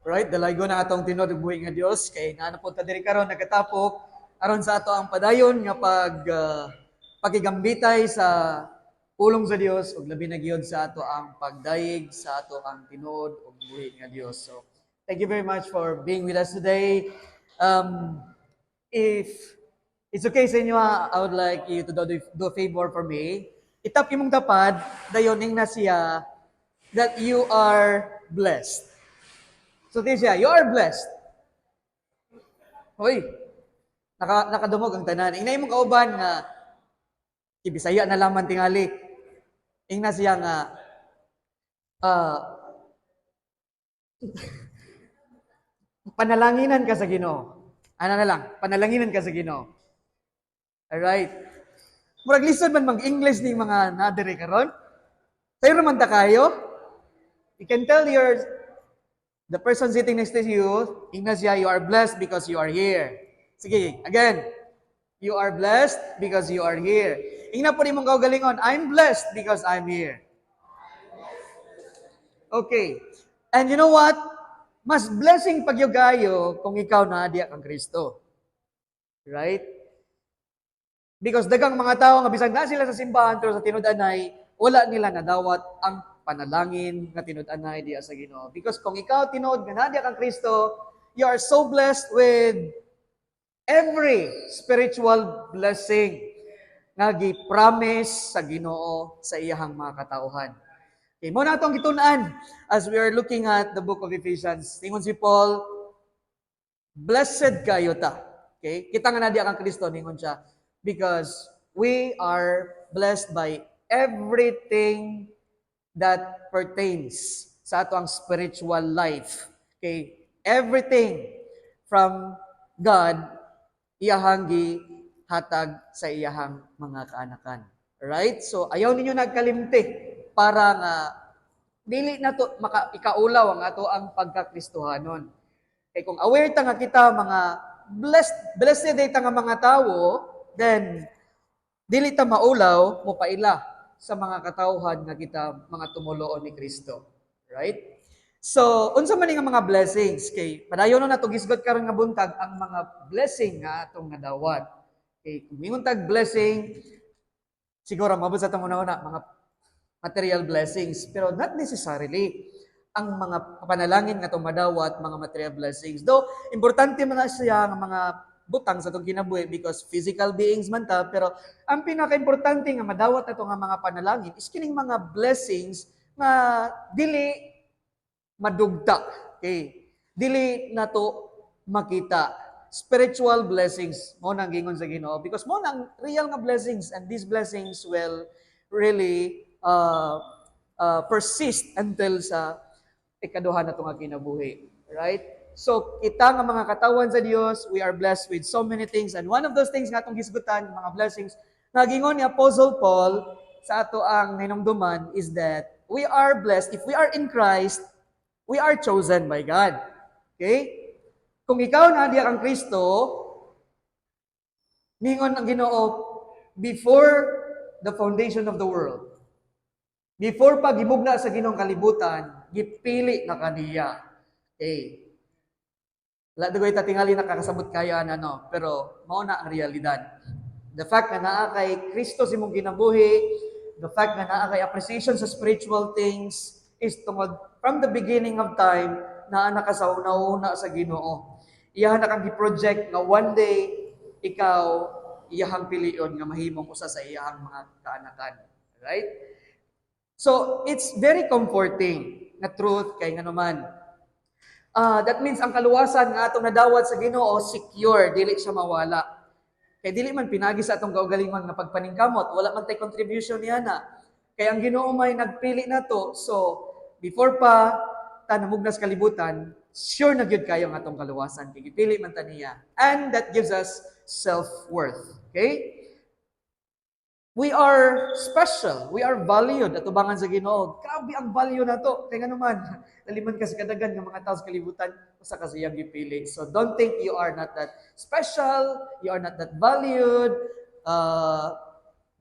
Right, dalaygo na atong tinud ug buhi nga Dios kay naano po ta diri karon nagkatapok aron sa ato ang padayon nga pagigambitay sa pulong sa Dios ug labi na gyud sa ato ang pagdayeg sa ato ang tinuod ug buhi nga Dios. So, thank you very much for being with us today. If it's okay sa inyo, I would like you to do a favor for me. Itap imong tapad dayon ning na siya that you are blessed. So this siya, you are blessed. Hoy, nakadumog ang tanan. Inay mong kauban nga kibisaya na lamang tingali. Ingna siya nga panalanginan ka sa Ginoo. Ano na lang, panalanginan ka sa Ginoo. Alright. Murag listen man mag-English ni mga nadiri karon. Sayo naman ta kayo. You can tell the person sitting next to you, Ignacia, you are blessed because you are here. Sige, again. You are blessed because you are here. Ingna po rin mong kaugalingon, I'm blessed because I'm here. Okay. And you know what? Mas blessing pagyugayo kung ikaw na diya kang Kristo. Right? Because dagang mga tao nga bisag na sila sa simbahan pero sa tinud-anay, wala nila nadawat ang panalangin nga tinud-anay diya sa Ginoo. Because kung ikaw tinud nga na diya kang Kristo, you are so blessed with every spiritual blessing nga gi-promise sa Ginoo sa iyahang mga katauhan. Okay, mo na itong gitun-an as we are looking at the book of Ephesians. Tingon si Paul, blessed kayo ta. Okay? Kita nga na diya kang Kristo, ningon siya. Because we are blessed by everything that pertains sa ato ang spiritual life. Okay? Everything from God, iyahang gihatag sa iyahang mga kaanakan. Right? So, ayaw ninyo nagkalimti para nga dili na to ikaulaw ang ato ang pagkakristohanon. Kay kung aware ta nga kita mga blessed ta nga mga tawo, then dili ta maulaw mo paila sa mga katawhan nga kita mga tumuloon ni Kristo. Right? So, unsa man nga mga blessings kay padayon na to gisgot karon nga buntag ang mga blessing nga atong nadawat. Kay kung mingon tag blessing siguro mabot sa tamo na mga material blessings, pero not necessarily ang mga panalangin nga itong madawat, mga material blessings. Though, importante man siya ang mga butang sa itong kinabuhi because physical beings man ta, pero ang pinaka-importante nga madawat ito nga mga panalangin is kining mga blessings nga dili madugta. Okay? Dili na to makita. Spiritual blessings mo nang gingon sa Ginoo because mo nang real nga blessings and these blessings will really persist until sa ikaduha na itong kinabuhi. Right? So, kita nga mga katawan sa Dios, we are blessed with so many things. And one of those things nga itong gisgutan, mga blessings, nagingon ni Apostle Paul sa ato ang hinumduman is that we are blessed. If we are in Christ, we are chosen by God. Okay? Kung ikaw na diya kang Kristo, ningon ang Ginoo, before the foundation of the world, before pa gimugna sa Ginoong kalibutan, gipili na kaniya. Okay. Wala dagoy ta tingali nakakasabot kayo ano, pero mao na ang realidad. The fact na naa kay Kristo si mong ginabuhi, the fact na naa kay appreciation sa spiritual things is tungod from the beginning of time na nakasauna-una sa Ginoo. Iyahan na kang gi-project nga one day ikaw iyahang pilion nga mahimong usa sa iyahang mga kaanakan. Right? So, it's very comforting na truth kay nga naman. That means ang kaluwasan nga atong nadawat sa Ginoo secure, dili siya mawala. Kay dili man pinagi sa atong kaugalingon nga pagpaningkamot, wala man tay contribution niya na. Kay ang Ginoo may nagpili na to. So, before pa ta namugna sa kalibutan, sure na gyud kayo nga atong kaluwasan kay gipili man ta niya. And that gives us self-worth. Okay? We are special. We are valued at ubangan sa Ginoo. Grabe ang value na to. Kaya nga naman, naliman ka sa kadagan ng mga tao sa kalibutan, usa ka siyang gipili. So don't think you are not that special, you are not that valued,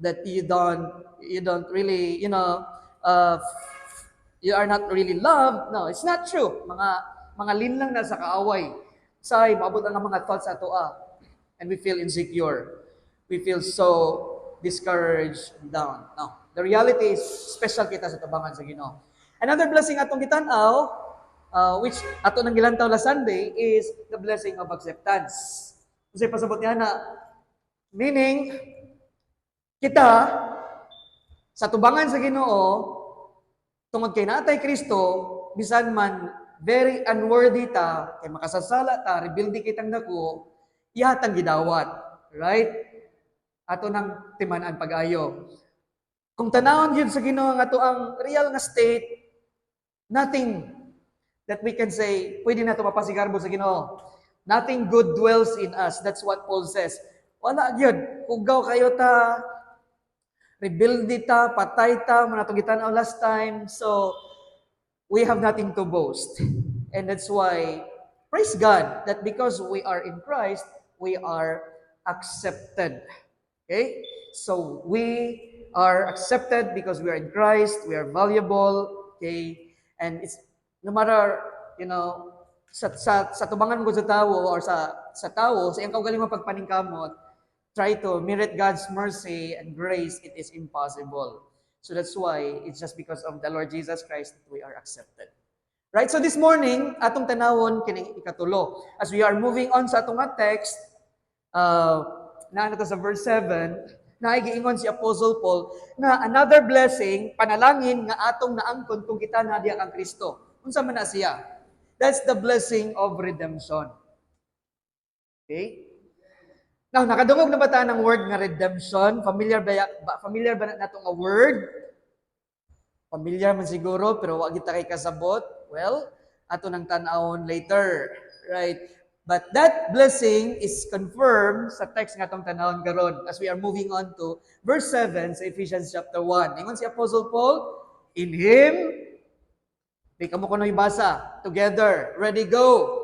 that you don't really, you are not really loved. No, it's not true. Mga mga linlang na sa kaaway. Say, maabot ang mga thoughts ato and we feel insecure. We feel so discouraged and down. No. The reality is, special kita sa tabangan sa Ginoo. Another blessing atong gitanaw, which ato nang gilantaw last Sunday, is the blessing of acceptance. Kasi pasabot niya na, meaning, kita, sa tubangan sa Ginoo, tungod kay natay Kristo, bisan man very unworthy ta, kay makasasala ta, rebuildi kitang dako, ihatang gidawat. Right? Ato nang timan-an pag-ayo. Kung tanawon yun sa Ginoo nga ato ang real nga state, nothing that we can say, pwede na ito mapasigarbo sa Ginoo. Nothing good dwells in us. That's what Paul says. Wala yun. Kugaw kayo ta, rebuildi ta, patay ta, manatong gitanaw last time. So, we have nothing to boast. And that's why, praise God, that because we are in Christ, we are accepted. Okay? So, we are accepted because we are in Christ, we are valuable, okay? And it's, no matter, sa tubangan ko sa tao or sa tao, sa iyang kaugaling mapagpaningkamot, try to merit God's mercy and grace, it is impossible. So that's why it's just because of the Lord Jesus Christ that we are accepted. Right? So this morning, atong tanawon kining ikatulo. As we are moving on sa atong text, na sa verse 7, naigiingon si Apostle Paul na another blessing, panalangin nga atong naangkon kung kita na diya kang Kristo. Unsa man na siya? That's the blessing of redemption. Okay? Now, nakadungog na ba tayo ng word nga redemption? Familiar ba na itong word? Familiar man siguro, pero wag kita kay kasabot. Well, ato nang tanawon later. Right? But that blessing is confirmed sa text nga itong tanawon karon as we are moving on to verse 7 sa Ephesians chapter 1. Ingon si Apostle Paul, in Him, di ka mo kuno ibasa. Together, ready, go!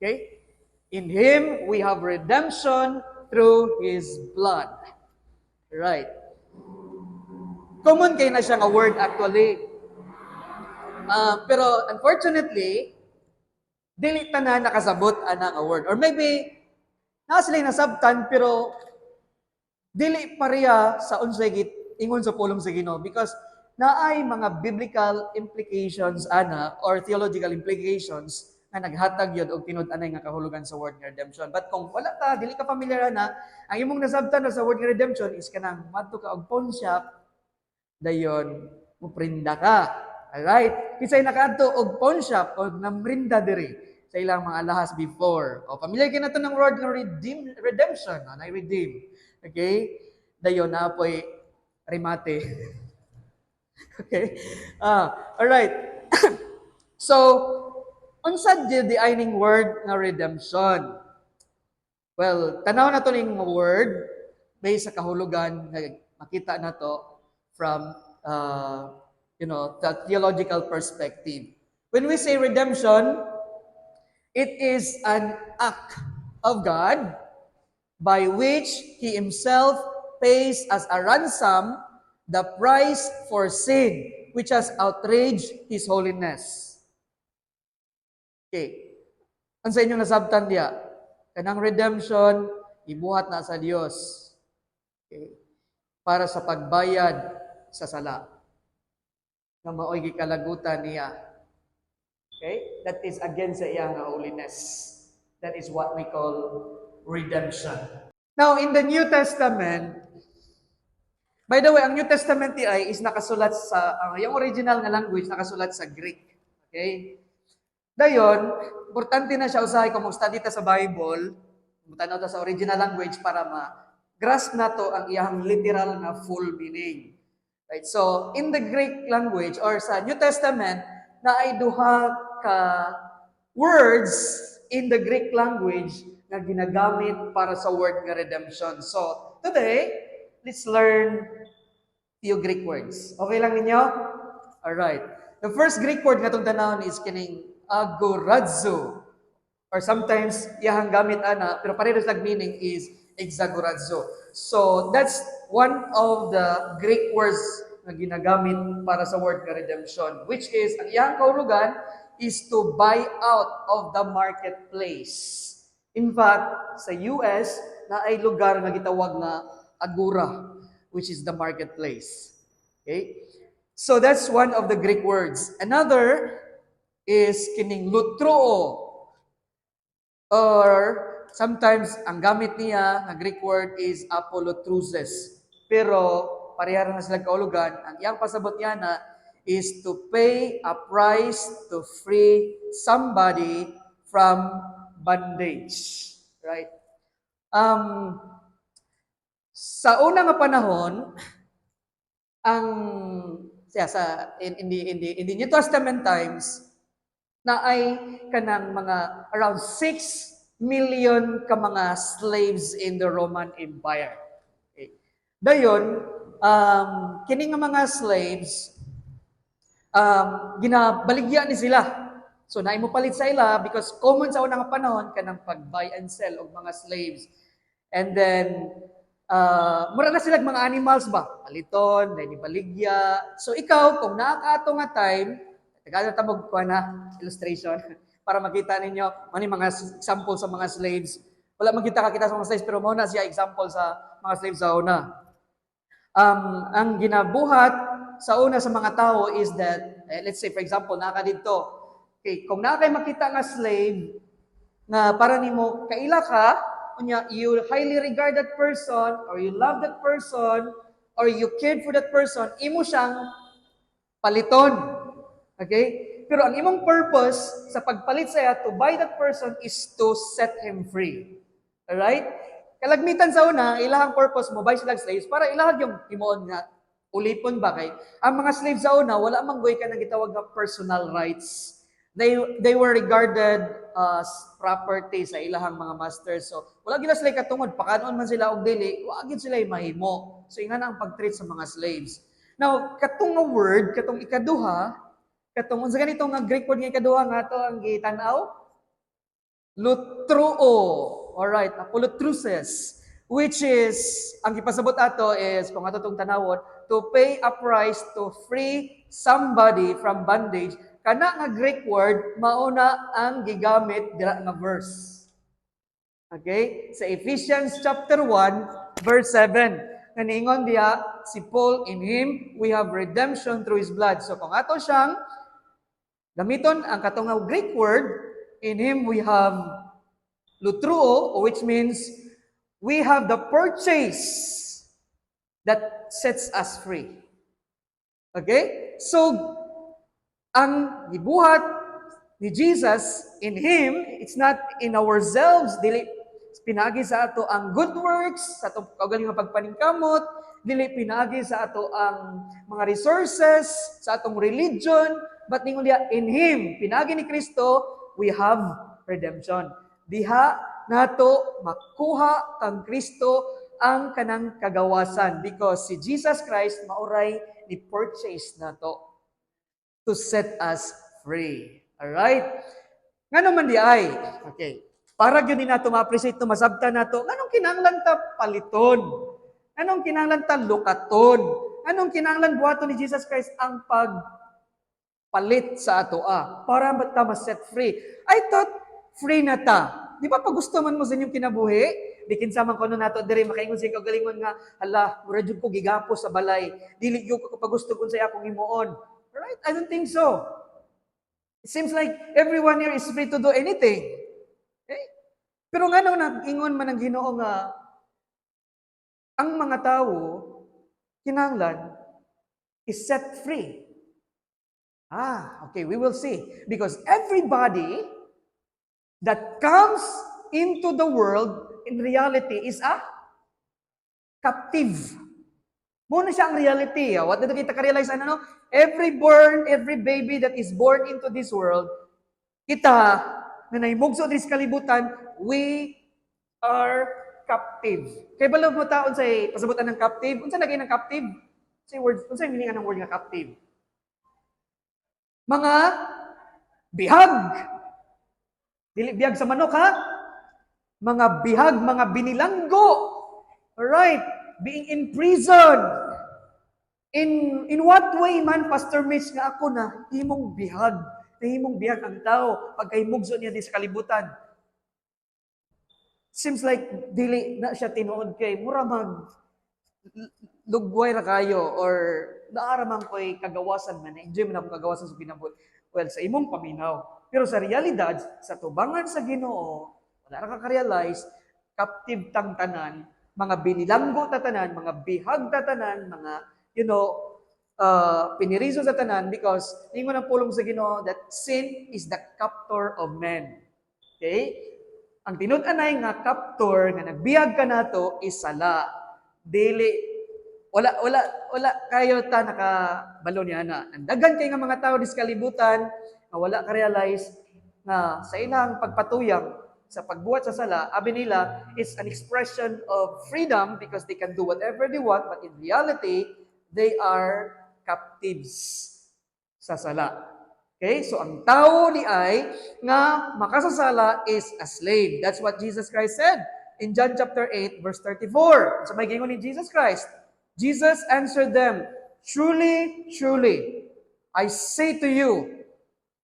Okay? In Him, we have redemption through His blood. Right. Common kayo na siya nga word actually. Pero unfortunately, dili tanan nakasabot ana nga word. Or maybe, sila nasabtan, pero dili pareha sa unsay ingon sa pulong sa Ginoo. Because naay mga biblical implications ana or theological implications nga naghatag yun og tinud-anay nga kahulugan sa word nga redemption. But kung wala ka, dili ka familiar na, ang imong nasabtan na sa word nga redemption is kanang madto ka og pawn shop, dayon muprinda ka. Alright? Kisay nakaadto og pawn shop og namrinda diri sa ilang mga alahas before. O familiar ka na to ng word nga redemption, na redeem. Okay? Dayon na po'y remate. Okay? Alright. So, unsa di aning word nga redemption? Well, tanaw na to ning word based sa kahulugan nga makita na to from the theological perspective. When we say redemption, it is an act of God by which He Himself pays as a ransom the price for sin which has outraged His holiness. Okay. Ang sa inyong nasabtan diya, kanang redemption, ibuhat na sa Dios. Okay. Para sa pagbayad sa sala. Nga maoy gikalagutan niya. Okay? That is against sa iyang holiness. That is what we call redemption. Now, in the New Testament, by the way, ang New Testament is nakasulat sa, yung original nga language, nakasulat sa Greek. Okay? Dayon, importante na siya usahay kung mag-study ta sa Bible, mutanaw ta sa original language para ma-grasp na to ang iyang literal na full meaning. Right? So, in the Greek language or sa New Testament, na ay duha ka words in the Greek language na ginagamit para sa word nga redemption. So, today, let's learn few Greek words. Okay lang ninyo? Alright. The first Greek word nga itong tanawon is kining agorazo. Or sometimes, iyahang gamit ana, pero parehas lang meaning is exagorazo. So, that's one of the Greek words nga ginagamit para sa word nga redemption, which is, ang iyang kahulugan is to buy out of the marketplace. In fact, sa US, na ay lugar nga gitawag nga agora, which is the marketplace. Okay? So that's one of the Greek words. Another is kining lutroo, or sometimes ang gamit niya nga Greek word is apolotruses. Pero pareha na sila kaulugan. Ang iyang pasabot niya na is to pay a price to free somebody from bondage. Right? Sa unang nga panahon, ang in the New Testament times, na ay kanang mga around 6 million ka mga slaves in the Roman Empire. Okay. Dayon, kini nga mga slaves, ginabaligya ni sila. So, naay mo palit sa ila because common sa unang panahon kanang pag-buy and sell og mga slaves. And then, mura na sila mga animals ba? Paliton, dahil baligya. So, ikaw, kung nakakaato nga time, tagamog ko na illustration para makita ninyo mani mga example sa mga slaves. Wala makita ka kita sa mga slaves pero muna siya example sa mga slaves sa una. Ang ginabuhat sa una sa mga tao is that, let's say for example, naka dito. Okay, kung nakay makita nga slave na para nimo kaila ka, unya you highly regard that person or you love that person or you cared for that person, imo siyang paliton. Okay? Pero ang imong purpose sa pagpalit sa iya to buy that person is to set him free. Alright? Kalagmitan sa una, ilahang purpose mo, buy sila slaves, para ilahag yung timoon nga, ulipon ba kay? Ang mga slaves sa una, wala mang goy ka nang gitawag na personal rights. They were regarded as property sa ilahang mga masters. So, wala gila sila katungod, pakanon man sila og dili, wala gid sila mahimo. So, ingana ang pag-treat sa mga slaves. Now, katong nga word, katong ikaduha, katong unsa ganito nga Greek word nga ikaduha nga to ang gitanaw? Lutroo. Alright, apolotruses, which is, ang ipasabot ato is, kung ato itong tanawon, to pay a price to free somebody from bondage. Kana nga Greek word, mauna ang gigamit dira nga verse. Okay? Sa Ephesians chapter 1, verse 7. Naningon diya, si Paul, in him, we have redemption through his blood. So kung ato siyang gamiton ang katong Greek word, in him we have lutruo, which means we have the purchase that sets us free. Okay? So, ang gibuhat ni Jesus in him, it's not in ourselves, dili pinagi sa ato ang good works, sa ato kaugaling nga pagpaningkamot, dili pinagi sa ato ang mga resources, sa atong religion, but ningon diya in him, pinagi ni Kristo, we have redemption. Diha nato makuha kang Kristo ang kanang kagawasan because si Jesus Christ mauray ni purchase nato to set us free. Alright? Ngano man di ay? Okay. Para gyud nato ma-appreciate to masabtan nato, nganong kinahanglan ta paliton? Anong kinahanglan ta lukaton? Anong kinahanglan buhaton ni Jesus Christ ang pagpalit sa ato para ta ma-set free? I thought free na ta. Di ba pag gusto man mo sa inyong kinabuhi? Di kinsa man kuno nato diri makaingon sa kagalingon nga hala, mura jud ko gigapos sa balay. Dili gyud ko pagusto kun sa akong himuon. Right? I don't think so. It seems like everyone here is free to do anything. Okay? Pero nga nung nag-ingon man ang Ginoo nga ang mga tao kinahanglan is set free. Okay, we will see. Because everybody that comes into the world in reality is a captive. Muna siya ang reality. What did kita ka-realize? Every baby that is born into this world, kita, na naimugso din sa kalibutan, we are captive. Kaya ba mo taon sa pasabutan ng captive? Unsa lagay ng captive? Unsa yung meaning ng word nga captive? Mga bihag. Dili bihag sa manok, ha? Mga bihag, mga binilanggo. Alright. Being in prison. In what way man, Pastor Mitch, nga ako na himong bihag ang tao pagkahimugso niya di sa kalibutan. Seems like dili na siya tinuod kay mura mag lugway ra kayo or naaraman ko'y kagawasan man, enjoy man ako kagawasan sa ginabot. Well, sa imong paminaw. Pero sa realidad, sa tubangan sa Ginoo, wala ra ka realize captive tang tanan, mga binilanggo ta tanan, mga bihag ta tanan, mga piniriso sa tanan because ningon ang pulong sa Ginoo that sin is the captor of men. Okay? Ang tinud-anay nga captor nga nagbihag ka nato is sala. Dili wala kayo ta nakabalo niya na. Ang daghan kay nga mga tao dis kalibutan nga wala ka realize na sa ilang pagpatuyang sa pagbuhat sa sala, abi nila is an expression of freedom because they can do whatever they want, but in reality, they are captives sa sala. Okay? So ang tao ni ay nga makasasala is a slave. That's what Jesus Christ said in John chapter 8 verse 34. So may gingon ni Jesus Christ, Jesus answered them, "Truly, truly, I say to you,"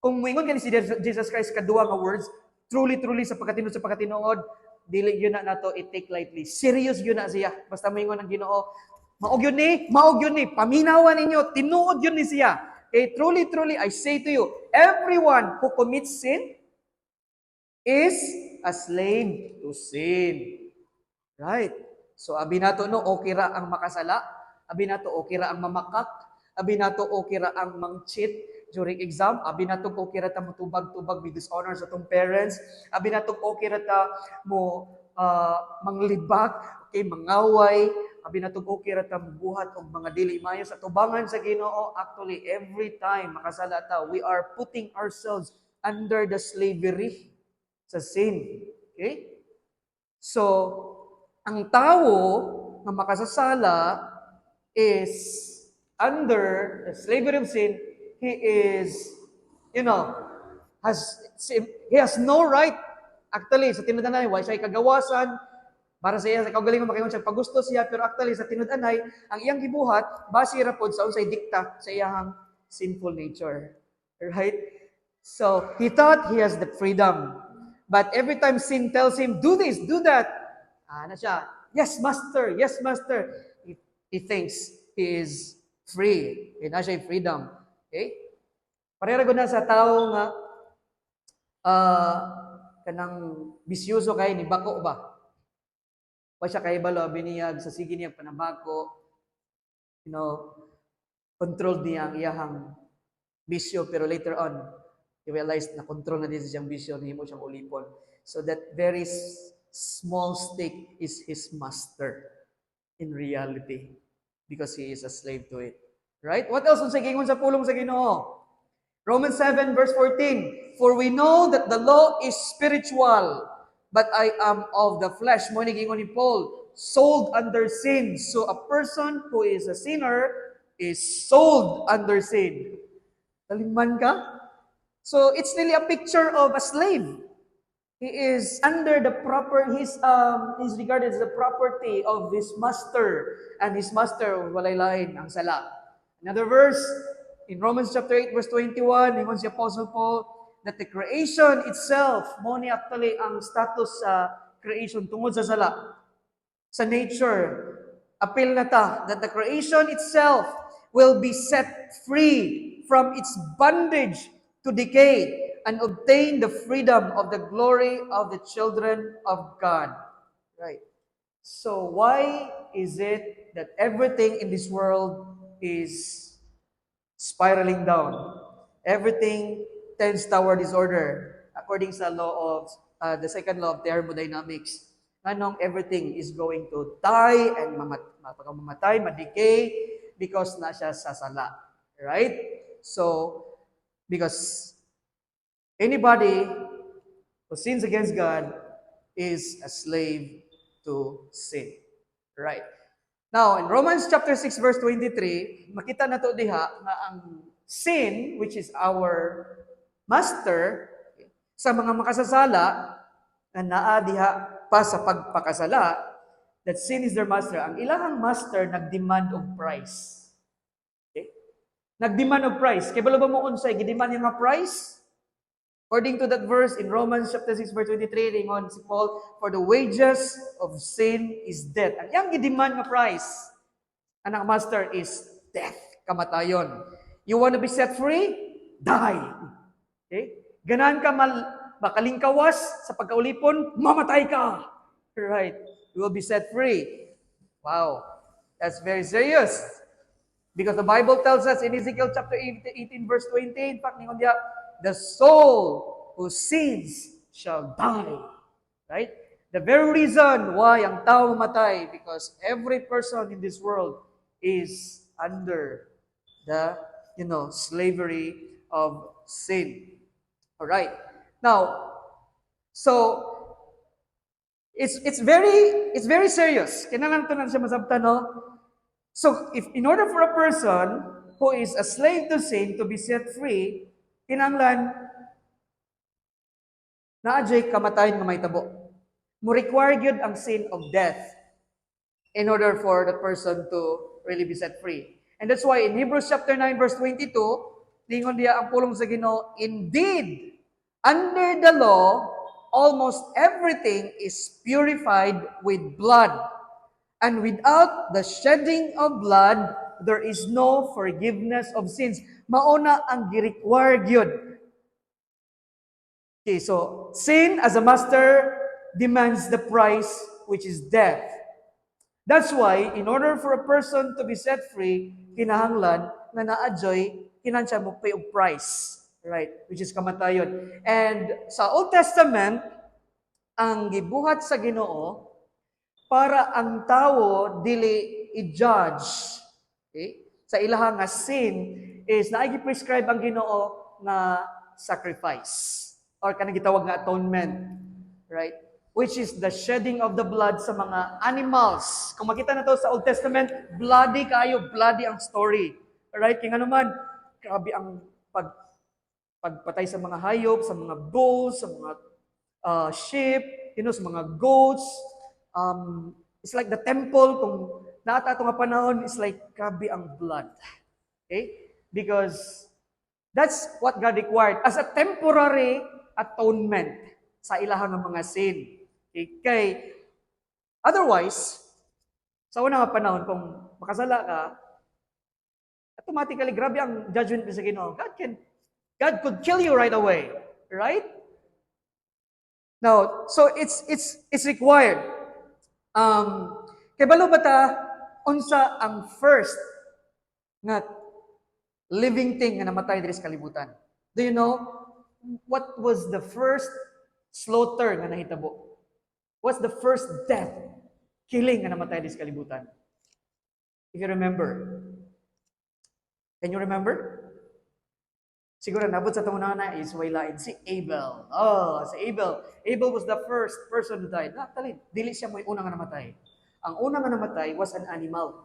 kung moingon kani si Jesus Christ kadua nga words, truly, truly sa pagkatinuod, dili yun na nato i-take lightly. Serious yun na siya. Basta moingon ang Ginoo, maog yun ni, paminawan ninyo, tinuod yun ni siya. Okay, truly, truly, I say to you, everyone who commits sin is a slave to sin. Right? So, abi nato no, okay ra ang makasala, abi nato okay ra ang mamakak, abi nato okay ra ang mang-cheat during exam, abi nato okay ra ta mo tubag-tubag with dishonor sa tong parents, abi nato okay ra ta mo manglibak, okay, mangaway, abi nato okay ra ta buhat og mga dili maayo sa tubangan sa Ginoo. Actually, every time makasala ta, we are putting ourselves under the slavery sa sin. Okay? So, ang tao na makasasala is under the slavery of sin. He is, he has no right. Actually, sa tinud-anay, why siya kagawasan, para sa iya, sa kaugalingon makaingon siya, pagusto siya, pero actually, sa tinud-anay, ang iyang gibuhat, base ra pod sa unsay dikta sa iyang sinful nature. Right? So, he thought he has the freedom. But every time sin tells him, do this, do that, siya, yes, master, yes, master. He thinks he is free. Na siya freedom. Okay? Parehara ko na sa tao nga, kanang bisyoso kay ni bako ba? Pa siya kay balo, biniyag, sa sige niya panabako, controlled niya ang iyahang bisyo, pero later on, he realized na control na din siyang bisyo, hindi mo siyang ulipon. So that very small stake is his master in reality because he is a slave to it. Right? What else sa gingon sa pulong sa Ginoo? Romans 7 verse 14. For we know that the law is spiritual, but I am of the flesh. Mo ni gingon ni Paul, sold under sin. So a person who is a sinner is sold under sin. Talimman ka? So it's really a picture of a slave. He is under the he's regarded as the property of his master, and his master walay lain ang sala. Another verse in Romans chapter 8 verse 21, ingon si Apostle Paul that the creation itself, mo ni actually ang status sa creation tungod sa sala. Sa nature, appeal na ta that the creation itself will be set free from its bondage to decay and obtain the freedom of the glory of the children of God. Right. So why is it that everything in this world is spiraling down? Everything tends toward disorder according sa law of the second law of thermodynamics. Anong everything is going to die and mamatay, madecay because na siya sa sala. Right? So, because anybody who sins against God is a slave to sin. Right. Now, in Romans chapter 6 verse 23, makita na to diha nga ang sin, which is our master, sa mga makasasala na naa diha pa sa pagpakasala, that sin is their master. Ang ilahang master nagdemand og price. Nagdemand of price. Kay balo ba mo unsay gidemand niya nga price? According to that verse in Romans chapter 6 verse 23, ringon si Paul, for the wages of sin is death. Ang iyang gidemand nga price, anang master, is death, kamatayon. You want to be set free? Die. Okay? Ganahan ka makalingkawas sa pagkaulipon, mamatay ka. Right. You will be set free. Wow. That's very serious. Because the Bible tells us in Ezekiel chapter 18 verse 20, in fact, ningon diya, the soul who sins shall die. Right? The very reason why ang tao mamatay, because every person in this world is under the, slavery of sin. All right. Now, so it's very serious. Kinahanglan to na siya masabtan, no? So, if in order for a person who is a slave to sin to be set free, kinahanglan na adjay kamatayon nga may tabo. Mo require gyud ang sin of death in order for the person to really be set free. And that's why in Hebrews chapter 9 verse 22, lingon diya ang pulong sa Ginoo, indeed, under the law, almost everything is purified with blood. And without the shedding of blood, there is no forgiveness of sins. Mauna ang gi-require gyud. Okay, so sin as a master demands the price, which is death. That's why, in order for a person to be set free, kinahanglan na na-adjoy, kinahanglan mo pay of price, right? Which is kamatayon. And sa Old Testament, ang gibuhat sa Ginoo para ang tao dili i-judge, okay? Sa ilaha nga sin is naay gi-prescribe ang Ginoo nga sacrifice or kanang gitawag nga atonement, right? Which is the shedding of the blood sa mga animals. Kung makita na to sa Old Testament, bloody ang story. Right? Kaya nga naman, grabe ang pagpatay sa mga hayop, sa mga bulls, sa mga sheep, sa mga goats. It's like the temple, kung naata ito nga panahon, it's like grabe ang blood. Okay? Because that's what God required as a temporary atonement sa ilahang mga sin. Okay? Otherwise, sa unang panahon, kung makasala ka, automatically, grabe ang judgment sa Ginoo. God could kill you right away. Right? Now, so it's required. Kay balo ba ta, unsa ang first nga living thing nga namatay diri sa kalibutan? Do you know what was the first slaughter nga nahitabo? What's the first death, killing nga namatay diri sa kalibutan? If you remember. Can you remember? Siguro nabot sa tunguna na is waylain si Abel. Oh, si Abel. Abel was the first person who died. Actually, dili siya mo yung unang nga namatay. Ang unang nga namatay was an animal.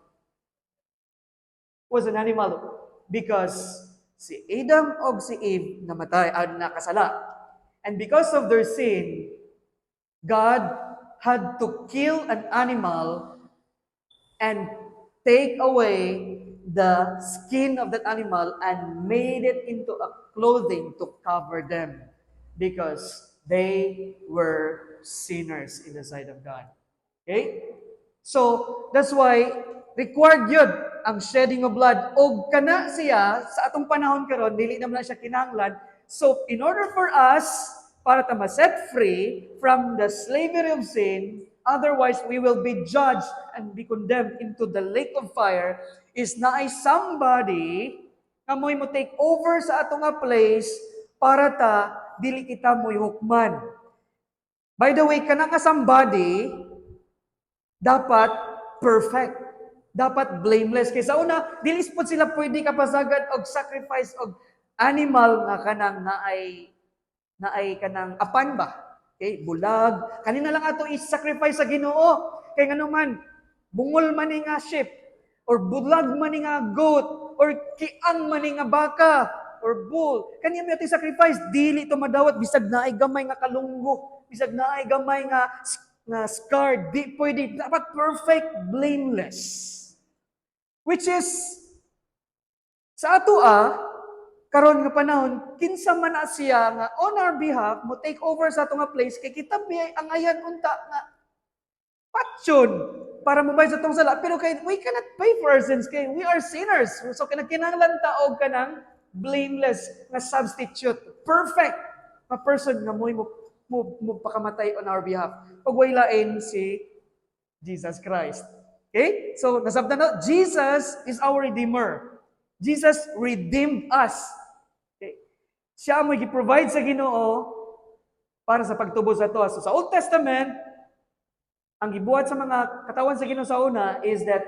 Was an animal because si Adam o si Eve namatay, nakasala. And because of their sin, God had to kill an animal and take away the skin of that animal and made it into a clothing to cover them because they were sinners in the sight of God. Okay? So, that's why required yun ang shedding of blood. O kana siya, sa atong panahon karon dili naman siya kinahanglan. So, in order for us, para ta ma-set free from the slavery of sin, otherwise we will be judged and be condemned into the lake of fire, is na ay somebody nga mo'y mo take over sa ato nga place para ta dili kita mo'y hukman. By the way, kana nga somebody dapat perfect, dapat blameless. Kaysa una, dili pod sila pwede kapasagad og sacrifice og animal nga kanang naay kanang apan ba? Okay, bulag. Kanina lang ato i-sacrifice sa Ginoo. Kay nganuman, bungol man ni nga sheep, or bulag man ni nga goat, or kiang man ni nga baka, or bull. Kaniya may sacrifice, dili to madawat, bisag naay gamay nga kalunggo, bisag naay gamay nga scarred, di pwede, dapat perfect, blameless. Which is, Sa ato karon nga panahon, kinsa man na siya nga on our behalf mo take over sa ato nga place kay kita biyay ang ayan unta nga patyon para mabayad sa atong sala pero kay we cannot pay for our sins kay we are sinners. So kinahanglan ta og kanang blameless nga substitute, perfect nga person nga mo pakamatay on our behalf. Ug way lain si Jesus Christ. Okay? So nasabtan na, Jesus is our redeemer. Jesus redeemed us. Okay? Siya mo gi-provide sa Ginoo para sa pagtubos sa to. So sa Old Testament, ang gibuhat sa mga katawan sa Ginoo sa una is that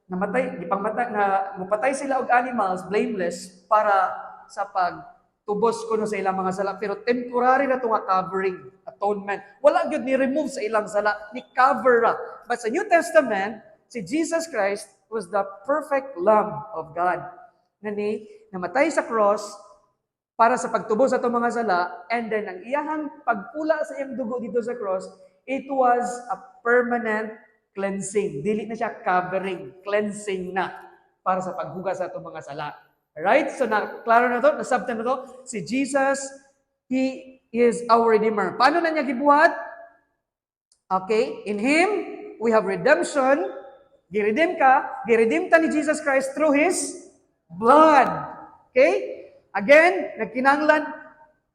mupatay sila og animals, blameless, para sa pagtubos kuno sa ilang mga sala. Pero temporary na to nga covering, atonement. Wala gyud ni remove sa ilang sala, ni cover ra. But sa New Testament, si Jesus Christ was the perfect Lamb of God. Namatay sa cross para sa pagtubos sa itong mga sala, and then ang iyahang pagpula sa iyang dugo dito sa cross, it was a permanent cleansing. Dili na siya covering, cleansing na para sa paghugas sa itong mga sala. Alright? So, klaro na to, nasabtan na to, si Jesus, He is our Redeemer. Paano na niya gibuhat? Okay, in Him, we have redemption. Giredeem ta ni Jesus Christ through His blood. Okay? Again, nagkinanglan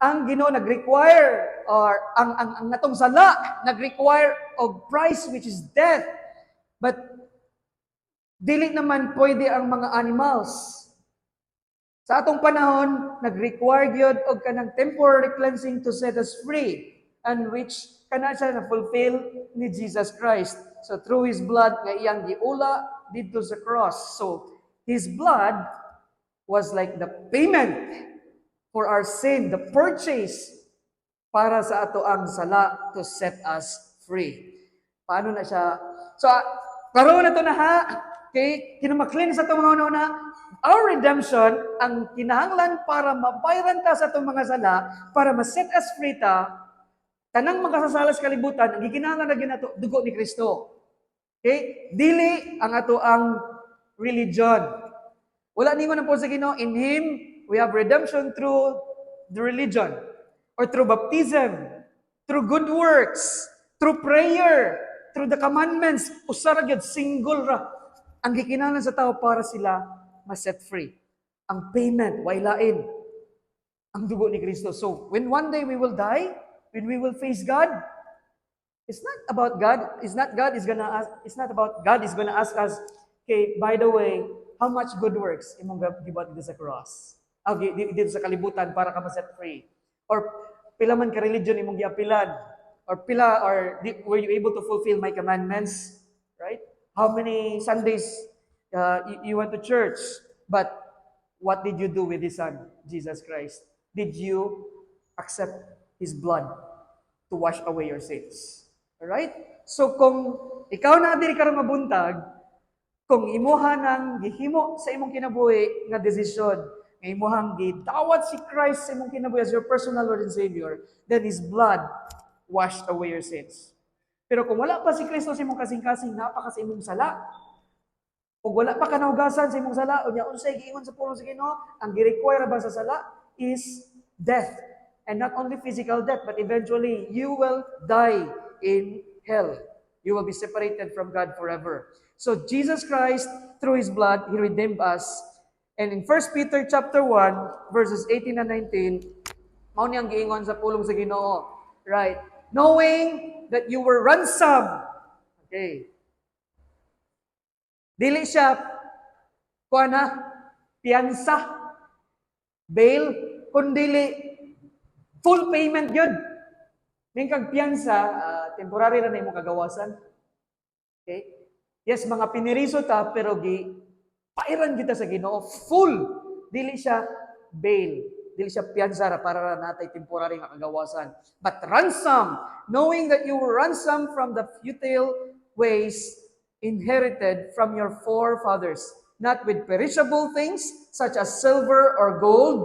ang Ginoo nag-require or ang natong sala nag-require of price which is death. But dili naman pwede ang mga animals. Sa atong panahon, nag-require gyud og kanang temporary cleansing to set us free, and which kana siya na fulfill ni Jesus Christ. So through His blood nga iyang giula dito sa cross. So His blood was like the payment for our sin, the purchase para sa ato ang sala to set us free. Paano na siya? So, karoon na to na ha, okay, kinamaklin sa itong mga una, our redemption, ang kinahanglan para mabayaran ta sa itong mga sala, para ma-set us free ta, tanang makasasala sa kalibutan, ang gikinahanglan na ginato, dugo ni Kristo. Okay? Dili ang ato ang religion. Wala ningon na po sa Ginoo, in Him, we have redemption through the religion, or through baptism, through good works, through prayer, through the commandments. Usara gyud single ra ang gikinahanglan sa tao para sila ma-set free. Ang payment way lain ang dugo ni Kristo. So, when one day we will die, when we will face God, it's not about God. It's not about God is gonna ask us, okay, by the way, how much good works imong gibuhat dito sa cross? Dito sa kalibutan para ka ma-set free. Or pila man ka religion imong giapilan? Or were you able to fulfill my commandments? Right? How many Sundays you went to church? But what did you do with His Son, Jesus Christ? Did you accept His blood to wash away your sins? Alright? So kung ikaw na diri karon mabuntag, kung imuha nang gihimo sa imong kinabuhi nga desisyon, nga imuhang gidawat si Christ sa imong kinabuhi as your personal Lord and Savior, then His blood washed away your sins. Pero kung wala pa si Kristo sa imong kasing-kasing, napaka sa imong sala, kung wala pa ka nahugasan sa imong sala, unya unsay giingon sa pulong sa Ginoo, ang gi-require ba sa sala is death. And not only physical death, but eventually you will die in hell. You will be separated from God forever. So Jesus Christ, through His blood, He redeemed us. And in 1 Peter chapter 1, verses 18 and 19, mao niyang giingon sa pulong sa Ginoo. Right? Knowing that you were ransomed. Okay. Dili siya, piyansa, bail, kundili, full payment yun. Ning kag piyansa, temporary ra na imong kagawasan. Okay? Yes, mga piniriso ta, pero pairan kita sa Ginoo. Full. Dili siya bail. Dili siya piyansa para natay temporary nga kagawasan. But ransom, knowing that you were ransomed from the futile ways inherited from your forefathers, not with perishable things such as silver or gold,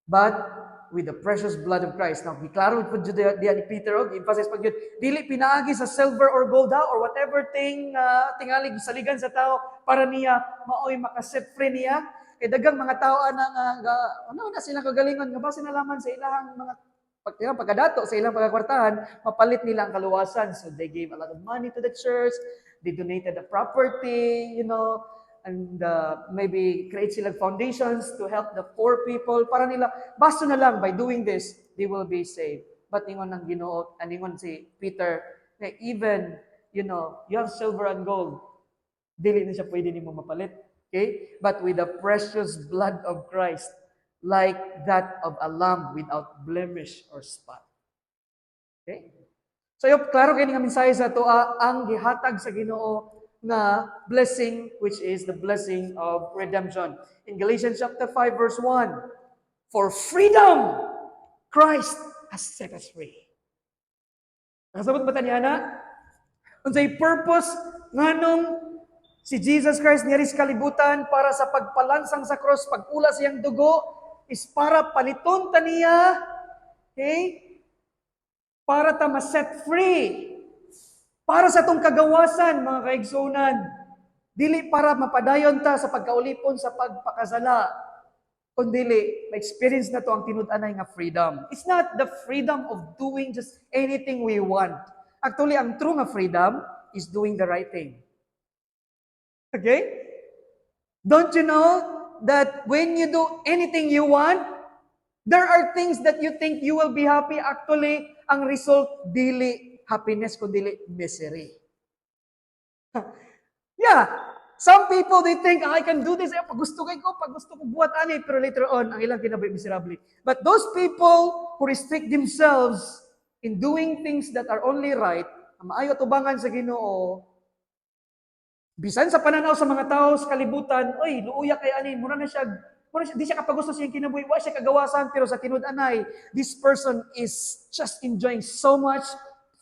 but with the precious blood of Christ. Now, giklaro po diya ni Peter, emphasize pag yun, dili pinaagi sa silver or gold or whatever thing tingalig saligan sa tao para niya maoy makaset free niya. Kay dagang mga tao nga ano na silang kagalingon nga base nalaman sa ilahang mga pagkadato sa ilang pagkakwartahan, mapalit nila ang kaluwasan. So they gave a lot of money to the church, they donated the property, and maybe create silang foundations to help the poor people. Para nila, basta na lang, by doing this, they will be saved. But ningon ng Ginoo, ningon si Peter, na even, you have silver and gold, dili na siya pwede nimo mapalit. Okay? But with the precious blood of Christ, like that of a lamb without blemish or spot. Okay? So, klaro kayo nga mensahe sa ito, ang gihatag sa Ginoo na blessing, which is the blessing of redemption. In Galatians chapter 5, verse 1, for freedom, Christ has set us free. Nakasabot ba taniya na? Unsay purpose nganong si Jesus Christ niyaris kalibutan para sa pagpalansang sa cross, pag-ula siyang dugo, is para paliton taniya, okay? Para ta ma-set free. Para sa tong kagawasan, mga kaigsunan. Dili para mapadayon ta sa pagkaulipon sa pagpakasala. Kundili, ma-experience na to ang tinud-anay nga freedom. It's not the freedom of doing just anything we want. Actually, ang true nga freedom is doing the right thing. Okay? Don't you know that when you do anything you want, there are things that you think you will be happy. Actually, ang result, dili happiness, kundi misery. Yeah. Some people, they think, I can do this. Pag gusto ko buhat ani, pero later on, ang ilang kinabuhi miserably. But those people who restrict themselves in doing things that are only right, ang maayo tubangan sa Ginoo, bisan sa pananaw sa mga tao sa kalibutan, oy, luuya kay ani, mura na siya, di siya kapagusto siyang kinabuhi, wa siya kagawasan, pero sa tinud-anay, this person is just enjoying so much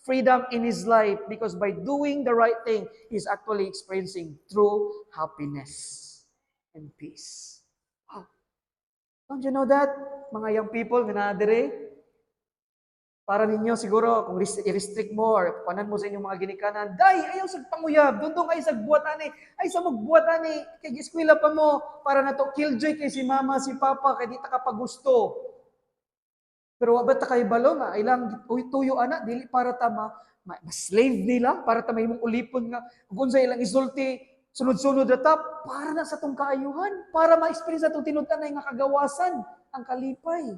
freedom in his life because by doing the right thing, he's actually experiencing true happiness and peace. Wow. Don't you know that? Mga young people, ganadere, para ninyo siguro, kung i-restrict mo or panan mo sa inyong mga ginikanan, day, ayaw sa panguyab, dundong ay sa buwatan ay sa magbuwatan kay eskwela pa mo, para na to killjoy kay si mama, si papa, kay di ta kapagusto. Pero wabat ta kay balo nga, ilang tuyo ana, dili para ta ma-slave nila, para ta mahimong ulipon nga, kung sa ilang isulti, sunod-sunod ta, para na sa tong kaayuhan, para ma-experience atong tinud-anay nga kagawasan, ang kalipay,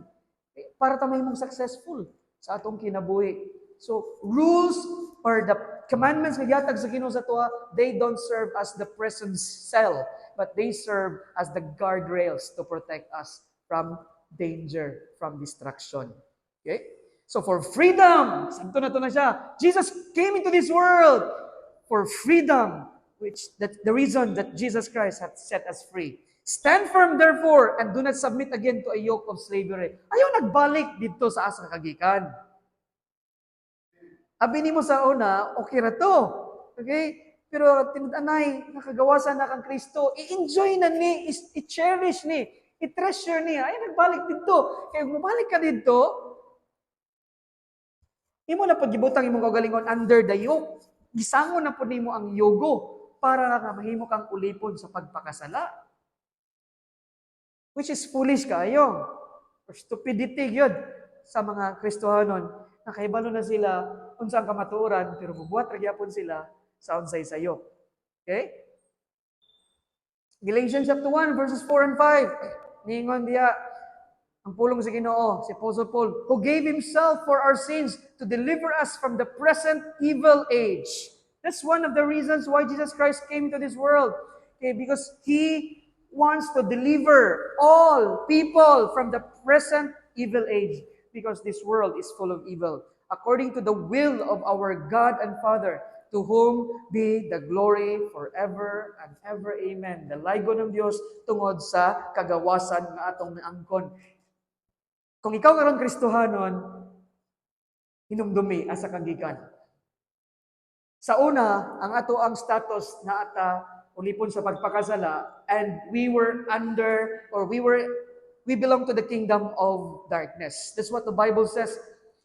para ta mahimong successful sa atong kinabuhi. So, rules or the commandments nga gihatag sa Ginoo sa tuwa, they don't serve as the prison cell, but they serve as the guardrails to protect us from danger, from destruction. Okay? So for freedom, santo na to na siya. Jesus came into this world for freedom, which that the reason that Jesus Christ hath set us free. Stand firm therefore and do not submit again to a yoke of slavery. Ayaw nagbalik dito sa asa kagikan. Abi nimo sa una, okay ra to. Okay? Pero tinud-anay nakagawasan na kang Kristo, i-enjoy na ni, i-cherish ni, i-treasure niya. Ay, nagbalik dito. Kaya kung mabalik ka dito, imo na paggibutang imong kagalingon under the yoke. Gisangon na po nimo ang yogo para nga mahimo kang ulipon sa pagpakasala. Which is foolish kayo. Or stupidity yun sa mga Kristohanon. Nakaibalo na sila unsang kamatuoran, pero bubuhat ragyapon sila sa unsay sayo. Okay? Galatians chapter 1, verses 4 and 5. Ningon diya, ang pulong sa Ginoo, si Apostle Paul, who gave himself for our sins to deliver us from the present evil age. That's one of the reasons why Jesus Christ came to this world. Okay, because He wants to deliver all people from the present evil age. Because this world is full of evil. According to the will of our God and Father, to whom be the glory forever and ever. Amen. Dalaygon ng Diyos tungod sa kagawasan nga atong naangkon. Kung ikaw karong Kristohanon, hinumdumi asa kagikan. Sa una, ang ato ang status na ata ulipon sa pagpakasala, and we belong to the kingdom of darkness. That's what the Bible says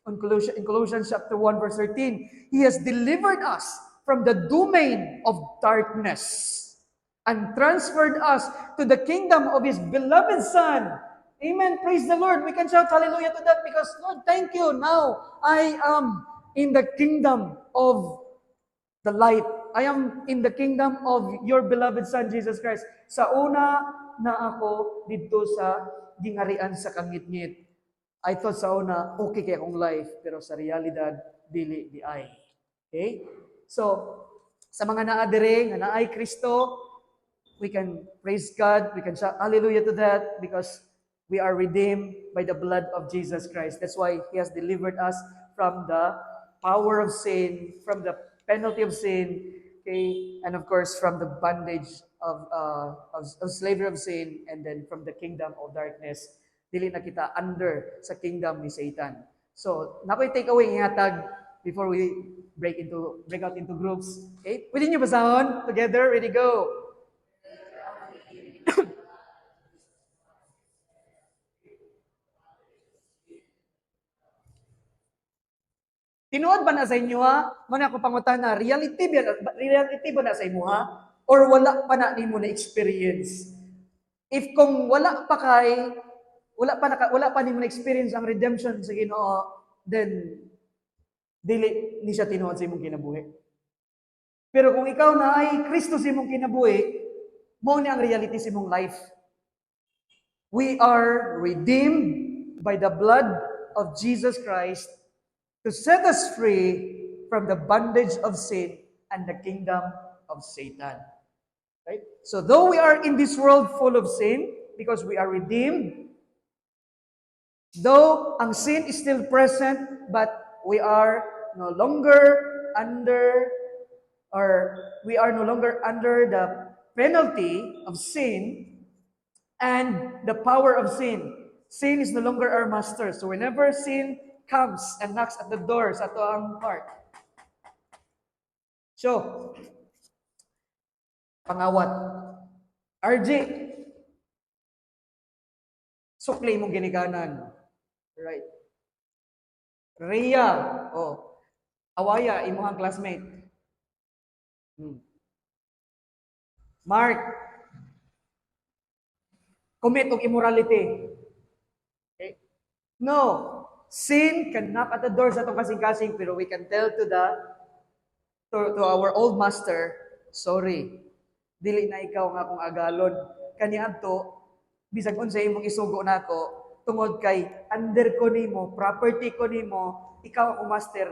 in Colossians chapter 1 verse 13. He has delivered us from the domain of darkness and transferred us to the kingdom of His beloved Son. Amen. Praise the Lord. We can shout hallelujah to that because, Lord, thank you. Now I am in the kingdom of the light. I am in the kingdom of your beloved Son, Jesus Christ. Sa una na ako dito sa gingarian sa kangit-ngit. I thought sa una, okay kaya akong life, pero sa realidad, dili di ay. Okay? So, sa mga naadere, nga naay Kristo, we can praise God, we can shout hallelujah to that because we are redeemed by the blood of Jesus Christ. That's why He has delivered us from the power of sin, from the penalty of sin, okay, and of course from the bondage of slavery of sin, and then from the kingdom of darkness. Dili na kita under sa kingdom ni Satan. So, nakoy take away ihatag before we break out into groups. Okay? Pwede niyo basahon together. Ready, go. Tinuod ba na sa inyo ha? Mana ko pangutan na, reality ba na sa inyo ha? Or wala pa na nimo na experience? If kung wala pa nimo na experience ang redemption sa Ginoo, then dili ni siya tinuod sa imong kinabuhi. Pero kung ikaw na ay Kristo sa imong kinabuhi, mo ni ang reality sa imong life. We are redeemed by the blood of Jesus Christ to set us free from the bondage of sin and the kingdom of Satan. Right? So though we are in this world full of sin, because we are redeemed, though ang sin is still present, but we are no longer under the penalty of sin and the power of sin. Sin is no longer our master. So whenever sin comes and knocks at the door sa ato ang heart. So, pangawat, RJ, sukli mong ginikanan. Right. Rhea, Awaya, imuhang classmate. Mark, commit og immorality. Okay? No, sin can knock at the door sa atong kasing-kasing, pero we can tell to our old master, sorry, dili na ikaw nga akong agalon. Kaniadto, bisag unsay imong isugo nako, tungod kay under ko nimo, property ko nimo, ikaw akong master,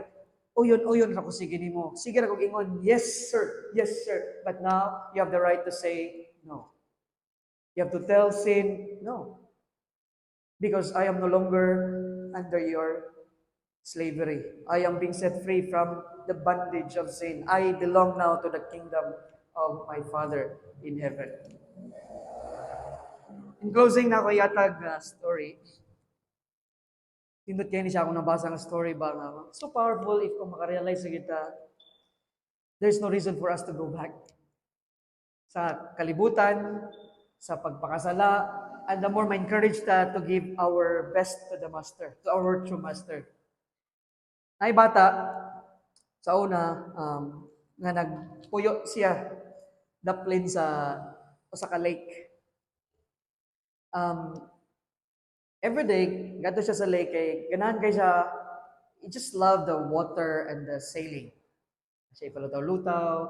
uyon ra ko sige nimo. Sige ra kog ingon, yes sir, but now you have the right to say no. You have to tell sin, no. Because I am no longer under your slavery. I am being set free from the bondage of sin. I belong now to the kingdom of my Father in heaven. In closing na ako yatag story. Tindot kayo ni siya akong nabasa ng story ba nga. So powerful if kung makarealize sa kita, there's no reason for us to go back. Sa kalibutan, sa pagpakasala, and the more ma-encourage ta to give our best to the Master, to our true Master. Ay bata, sa una, nga nagpuyo siya, daplin sa Osaka Lake. Every day, gato siya sa lake, ganahan kay siya, he just loved the water and the sailing. Siya palutaw-lutaw.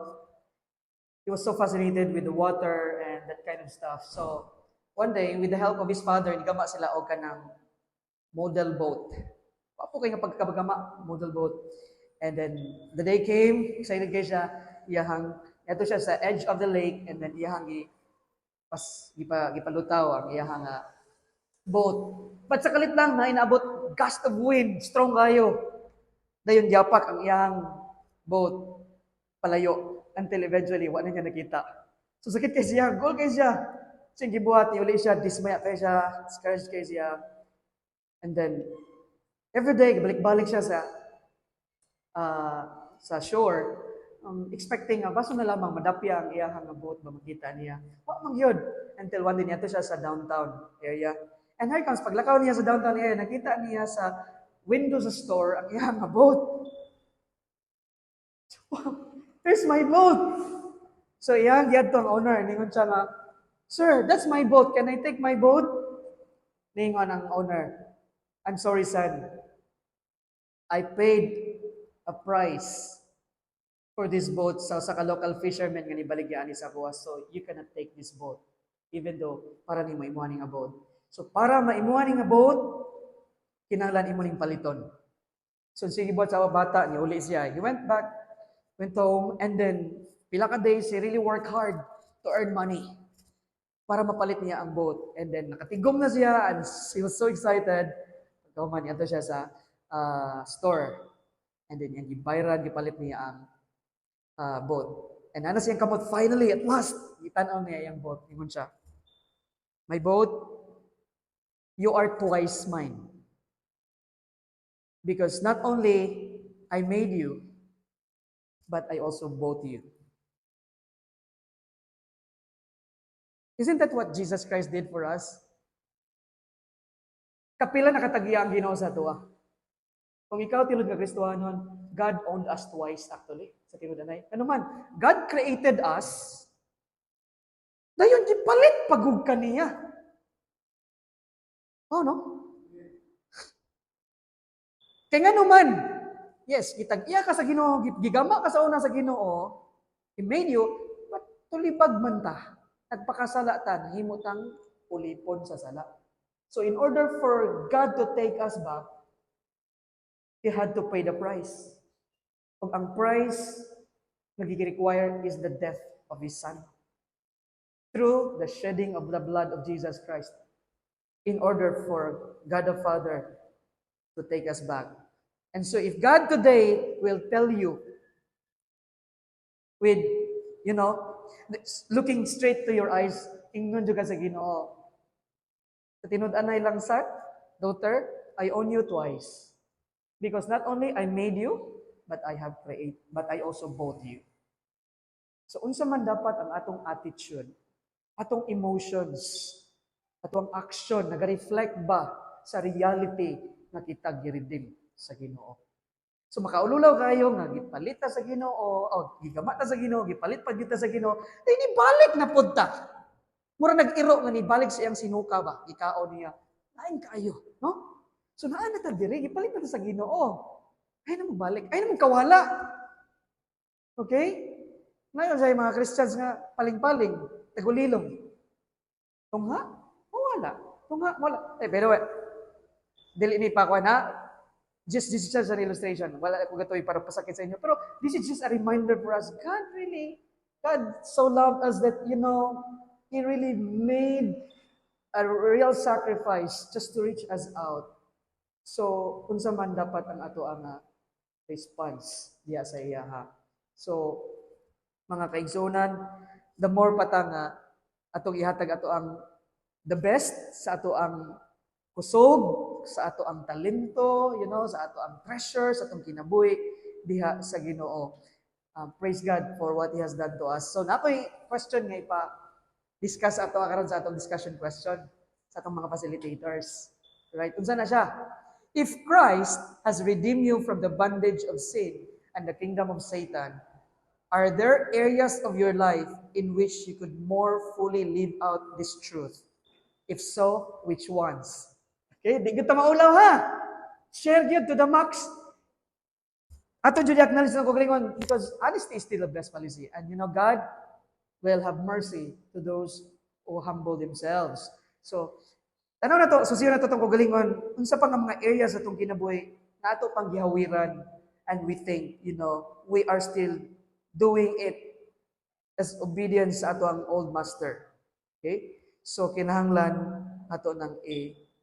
He was so fascinated with the water and that kind of stuff. So, one day, with the help of his father, nigama sila og kanang model boat. Papo kay nga pagkabagama, model boat. And then, the day came, excited kay siya, ito siya sa edge of the lake, and then gipalutaw ang iyahang boat. But sa kalit lang, na inaabot, gust of wind, strong kayo. Dayon yapak ang iyang boat, palayo, until eventually, wala niya nakita. So sakit kay siya, goal kay siya. So gibuhat niya, uli siya, dismaya kay siya, scourged kay siya. And then, every day, balik-balik siya sa shore, expecting baso na lamang madapya ang iyahang boat ba makita niya. Wa man gyud until one day niya siya sa downtown area. And here comes paglakaw niya sa downtown area, nakita niya sa window sa store ang iyahang boat. There's my boat. So iyang yadto ang owner, ningon siya nga, "Sir, that's my boat. Can I take my boat?" Ningon ang owner, "I'm sorry, son. I paid a price for this boat sa ka local fisherman nga nibaligyan ni sa kuha. So you cannot take this boat even though para ni maimuhan nga boat. So para maimuhan nga boat, kinahanglan imo ning paliton." So sige buhat sa bata ni uli siya. He went back, went home, and then pila ka days he really worked hard to earn money para mapalit niya ang boat. And then nakatigom na siya and he was so excited. Pagkahuman niya siya sa store. And then yung gibayran, gipalit niya ang boat. And ano siyang kamot, finally, at last, itanaw niya yung boat. Ingon siya, "My boat, you are twice mine. Because not only I made you, but I also bought you." Isn't that what Jesus Christ did for us? Kapila nakatagiya ang Ginoo sa tuwa. Kung ikaw tilod nga Kristohanon, God owned us twice actually sa tinud anay. Ano man, God created us, dayon gipalit pagug kaniya. Oh no? Kaya nga naman, yes, gitag-iya ka sa Ginoo, gigama ka sa una sa Ginoo, He made you, but tulibag man ta. Nagpakasala ta, nahimutang ulipon sa sala. So in order for God to take us back, He had to pay the price. Ug ang price na gi-require is the death of His Son. Through the shedding of the blood of Jesus Christ. In order for God the Father to take us back. And so if God today will tell you with, looking straight to your eyes, ingnon jud ka sa Ginoo. Sa tinud-anay lang sad, daughter, I own you twice. Because not only I made you, but I also bought you. So unsa man dapat ang atong attitude, atong emotions, atong action naga-reflect ba sa reality nga kita gi-redeem sa Ginoo. So makaululaw kayo nga gipalit ta sa Ginoo, o gigamat ta sa Ginoo, gipalit pa gyud ta sa Ginoo, ni balik na pud ta. Mura nag-iro nga ni balik sa iyang sinuka ba, ikaon niya. Lain kayo, no? So naa na ta diri, gipalit na ta sa Ginoo. Ay na mo balik, ay na mo kawala. Okay? Ngayon sa mga Christians nga paling-paling, tagulilong. Tungha? Wala. Tungha, wala. Pero dili ni pa ko na. This is just an illustration. Wala ako gatoy para pasakit sa inyo. Pero this is just a reminder for us. God so loved us that, He really made a real sacrifice just to reach us out. So, unsa man dapat ang ato ang response diya sa iya ha. So, mga kaigsunan, the more patang atong ihatag ato ang the best sa ato ang kusog, sa ato ang talento, sa ato ang treasure, sa atong kinabuhi diha sa Ginoo. Praise God for what He has done to us. So, nakoy question nga discuss ato karon sa atong discussion question sa atong mga facilitators. Right? Unsa na siya? If Christ has redeemed you from the bondage of sin and the kingdom of Satan, are there areas of your life in which you could more fully live out this truth? If so, which ones? Okay, di kita maulaw ha. Share yun to the max. Ato jud acknowledge ng kagalingon because honesty is still the best policy. And God will have mercy to those who humble themselves. So, tanaw na to, susiyo na to itong kagalingon, unsa pa nga mga areas sa itong kinabuhi na ato pang gihawiran and we think, we are still doing it as obedience sa ato ang old master. Okay? So, kinahanglan ato nang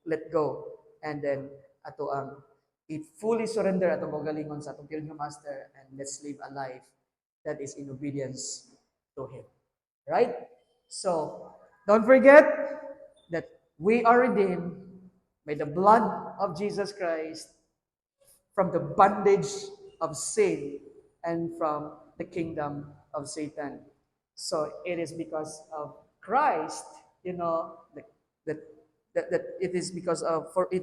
let go and then ato ang fully surrender atong kagalingon sa atong kilid nga master and let's live a life that is in obedience to Him. Right? So, don't forget that we are redeemed by the blood of Jesus Christ from the bondage of sin and from the kingdom of Satan. So it is because of Christ, that it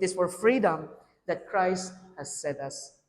is for freedom that Christ has set us